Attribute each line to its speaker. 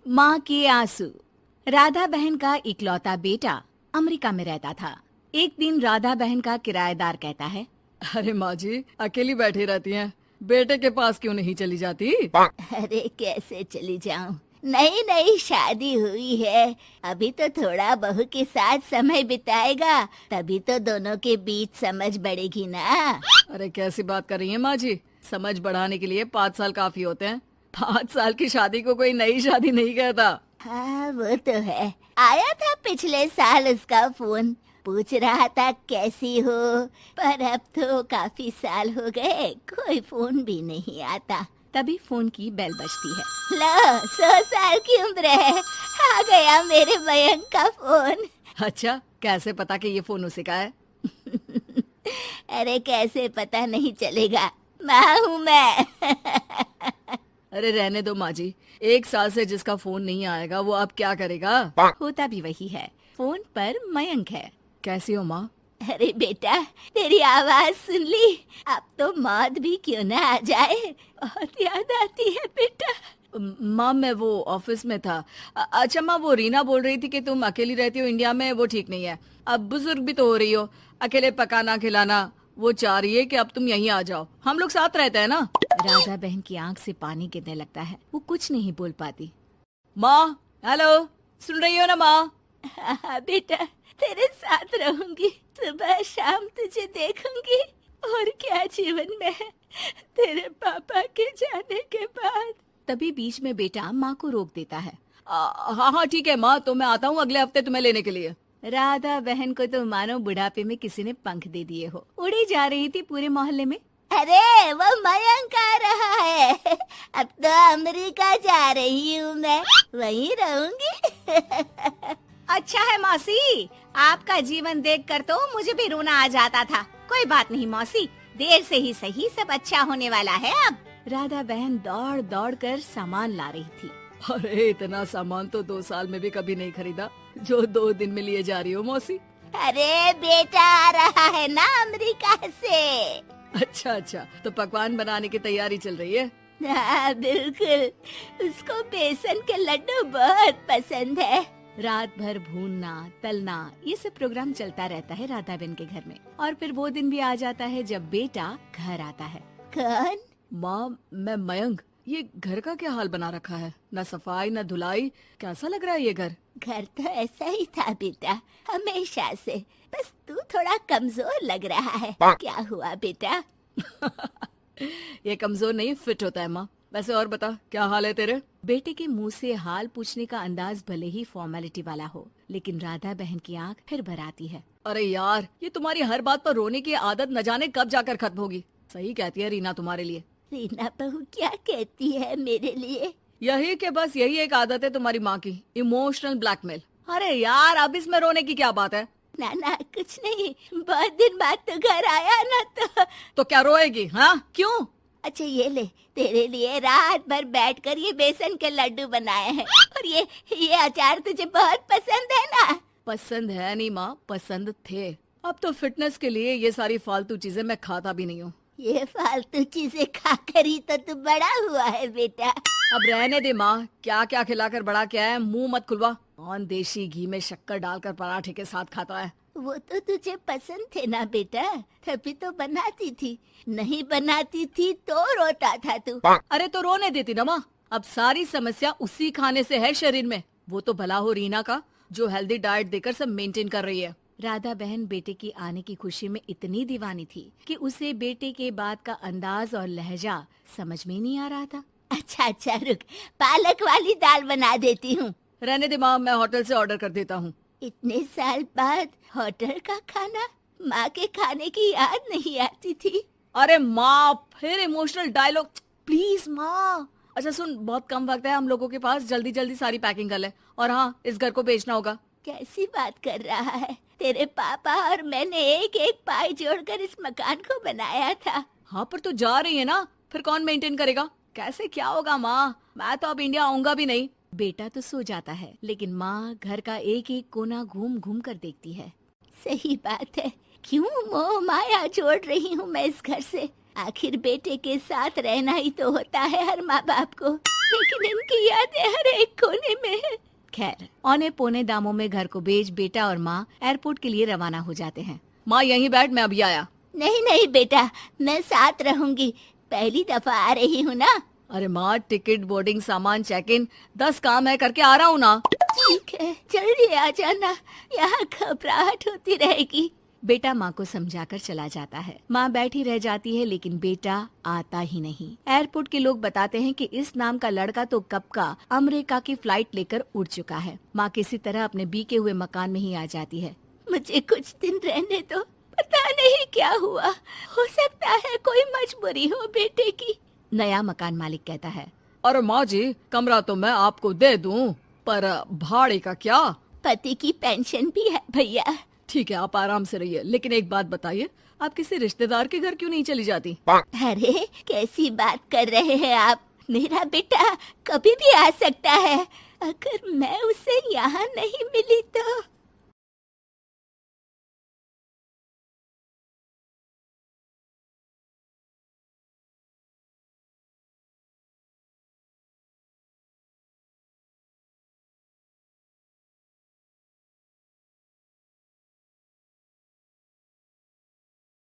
Speaker 1: माँ के आंसू। राधा बहन का इकलौता बेटा अमेरिका में रहता था। एक दिन राधा बहन का किराएदार कहता है,
Speaker 2: अरे माँ जी अकेली बैठी रहती हैं, बेटे के पास क्यों नहीं चली जाती?
Speaker 3: अरे कैसे चली जाऊं, नई नई शादी हुई है, अभी तो थोड़ा बहू के साथ समय बिताएगा, तभी तो दोनों के बीच समझ बढ़ेगी ना।
Speaker 2: अरे कैसी बात कर रही हैं माँ जी, समझ बढ़ाने के लिए 5 साल काफी होते हैं। 5 साल की शादी को कोई नई शादी नहीं कहता।
Speaker 3: हाँ वो तो है, आया था पिछले साल उसका फोन, पूछ रहा था कैसी हो, पर अब तो काफी साल हो गए, कोई फोन भी नहीं आता।
Speaker 1: तभी फोन की बेल बजती है।
Speaker 3: लो 100 साल की उम्र है, आ गया मेरे मयंक का फोन।
Speaker 2: अच्छा कैसे पता कि ये फोन उसी का है?
Speaker 3: अरे कैसे पता नहीं चलेगा, माँ हूँ मैं।
Speaker 2: अरे रहने दो माँ जी, 1 साल से जिसका फोन नहीं आएगा वो अब क्या करेगा?
Speaker 1: होता भी वही है, फोन पर मयंक है।
Speaker 2: कैसी हो माँ?
Speaker 3: अरे बेटा तेरी आवाज सुन ली, अब तो मौत भी क्यों ना आ जाए, बहुत याद आती है बेटा।
Speaker 2: माँ मैं वो ऑफिस में था। अच्छा माँ, वो रीना बोल रही थी कि तुम अकेली रहती हो इंडिया में, वो ठीक नहीं है। अब बुजुर्ग भी तो हो रही हो, अकेले पकाना खिलाना, वो चाह रही है कि अब तुम यहीं आ जाओ, हम लोग साथ रहते हैं ना।
Speaker 1: राधा बहन की आंख से पानी गिरने लगता है, वो कुछ नहीं बोल पाती।
Speaker 2: माँ हेलो, सुन रही हो ना माँ?
Speaker 3: हाँ बेटा तेरे साथ रहूंगी, सुबह शाम तुझे देखूंगी, और क्या जीवन में है तेरे पापा के जाने के बाद।
Speaker 1: तभी बीच में बेटा माँ को रोक देता है।
Speaker 2: हाँ हाँ ठीक है माँ, तो मैं आता हूँ अगले हफ्ते तुम्हें लेने के लिए।
Speaker 1: राधा बहन को तो मानो बुढ़ापे में किसी ने पंख दे दिए हो, उड़ी जा रही थी पूरे मोहल्ले में।
Speaker 3: अरे वो मयंक आ रहा है, अब तो अमेरिका जा रही हूँ मैं, वहीं रहूंगी।
Speaker 1: अच्छा है मौसी, आपका जीवन देखकर तो मुझे भी रोना आ जाता था। कोई बात नहीं मौसी, देर से ही सही सब अच्छा होने वाला है अब। राधा बहन दौड़ दौड़ कर सामान ला रही थी।
Speaker 2: अरे इतना सामान तो 2 साल में भी कभी नहीं खरीदा जो 2 दिन में लिए जा रही हो मौसी।
Speaker 3: अरे बेटा आ रहा है ना अमेरिका से।
Speaker 2: अच्छा अच्छा, तो पकवान बनाने की तैयारी चल रही है?
Speaker 3: हाँ बिल्कुल, उसको बेसन के लड्डू बहुत पसंद है।
Speaker 1: रात भर भूनना तलना ये सब प्रोग्राम चलता रहता है राधा बहन के घर में। और फिर वो दिन भी आ जाता है जब बेटा घर आता है।
Speaker 3: कौन?
Speaker 2: माँ मैं मयंक, ये घर का क्या हाल बना रखा है, न सफाई न धुलाई, कैसा लग रहा है ये घर?
Speaker 3: घर तो ऐसा ही था बेटा, हमेशा से, बस तू थोड़ा कमजोर लग रहा है। क्या हुआ बेटा?
Speaker 2: ये कमजोर नहीं फिट होता है माँ। वैसे और बता क्या हाल है तेरे?
Speaker 1: बेटे के मुंह से हाल पूछने का अंदाज भले ही फॉर्मेलिटी वाला हो, लेकिन राधा बहन की आंख फिर भर आती है।
Speaker 2: अरे यार, ये तुम्हारी हर बात पर रोने की आदत न जाने कब जाकर खत्म होगी। सही कहती है रीना तुम्हारे लिए।
Speaker 3: रीना बहू क्या कहती है मेरे लिए?
Speaker 2: यही के बस यही एक आदत है तुम्हारी माँ की, इमोशनल ब्लैकमेल। अरे यार अब इसमें रोने की क्या बात है?
Speaker 3: ना ना कुछ नहीं, बहुत दिन बाद तो घर आया ना
Speaker 2: तो क्या रोएगी? हाँ क्यों?
Speaker 3: अच्छा ये ले, तेरे लिए रात भर बैठकर ये बेसन के लड्डू बनाए हैं, और ये अचार तुझे बहुत पसंद है ना?
Speaker 2: पसंद है नहीं माँ, पसंद थे। अब तो फिटनेस के लिए ये सारी फालतू चीजें मैं खाता भी नहीं हूँ।
Speaker 3: ये फालतू चीजें खाकर ही तो तू बड़ा हुआ है बेटा।
Speaker 2: अब रहने दे माँ, क्या क्या खिलाकर बड़ा किया है, मुंह मत खुलवा। कौन देशी घी में शक्कर डालकर पराठे के साथ खाता है?
Speaker 3: वो तो तुझे पसंद थे ना बेटा, तभी तो बनाती थी, नहीं बनाती थी तो रोता था तू।
Speaker 2: अरे तो रोने देती ना माँ, अब सारी समस्या उसी खाने से है शरीर में। वो तो भला हो रीना का, जो हेल्दी डाइट देकर सब मेंटेन कर रही है।
Speaker 1: राधा बहन बेटे की आने की खुशी में इतनी दीवानी थी कि उसे बेटे के बात का अंदाज और लहजा समझ में नहीं आ रहा था।
Speaker 3: अच्छा रुक, पालक वाली दाल बना देती हूँ।
Speaker 2: रहने दे माँ, मैं होटल से ऑर्डर कर देता हूँ।
Speaker 3: इतने साल बाद होटल का खाना, माँ के खाने की याद नहीं आती थी।
Speaker 2: अरे माँ फिर इमोशनल डायलॉग, प्लीज माँ। अच्छा सुन, बहुत कम वक्त है हम लोगों के पास, जल्दी जल्दी सारी पैकिंग कर ले। और हाँ, इस घर को बेचना होगा।
Speaker 3: कैसी बात कर रहा है, तेरे पापा और मैंने एक एक पाई जोड़कर इस मकान को बनाया था।
Speaker 2: हाँ पर तू जा रही है ना, फिर कौन मेंटेन करेगा? कैसे क्या होगा माँ, मैं तो अब इंडिया आऊंगा भी नहीं।
Speaker 1: बेटा तो सो जाता है, लेकिन माँ घर का एक एक कोना घूम घूम कर देखती है।
Speaker 3: सही बात है, क्यों मोह माया जोड़ रही हूँ मैं इस घर से? आखिर बेटे के साथ रहना ही तो होता है हर माँ बाप को। लेकिन इनकी यादें हर एक कोने में है।
Speaker 1: खैर, औने पौने दामों में घर को बेच बेटा और माँ एयरपोर्ट के लिए रवाना हो जाते हैं।
Speaker 2: माँ यहीं बैठ, मैं अभी आया।
Speaker 3: नहीं नहीं बेटा, मैं साथ रहूंगी, पहली दफा आ रही हूँ ना।
Speaker 2: अरे माँ, टिकट, बोर्डिंग, सामान, चेक इन, 10 काम है, करके आ रहा हूँ ना।
Speaker 3: ठीक है, जल्दी आ जाना, यहाँ घबराहट होती रहेगी।
Speaker 1: बेटा माँ को समझाकर चला जाता है। माँ बैठी रह जाती है लेकिन बेटा आता ही नहीं। एयरपोर्ट के लोग बताते हैं कि इस नाम का लड़का तो कब का अमेरिका की फ्लाइट लेकर उड़ चुका है। माँ किसी तरह अपने बीके हुए मकान में ही आ जाती है।
Speaker 3: मुझे कुछ दिन रहने दो, पता नहीं क्या हुआ, हो सकता है कोई मजबूरी हो बेटे की।
Speaker 1: नया मकान मालिक कहता है।
Speaker 2: अरे माँ जी, कमरा तो मैं आपको दे दूं, पर भाड़े का क्या?
Speaker 3: पति की पेंशन भी है भैया।
Speaker 2: ठीक है, आप आराम से रहिए, लेकिन एक बात बताइए, आप किसी रिश्तेदार के घर क्यों नहीं चली जाती?
Speaker 3: अरे कैसी बात कर रहे हैं आप, मेरा बेटा कभी भी आ सकता है। अगर मैं उसे यहाँ नहीं मिली तो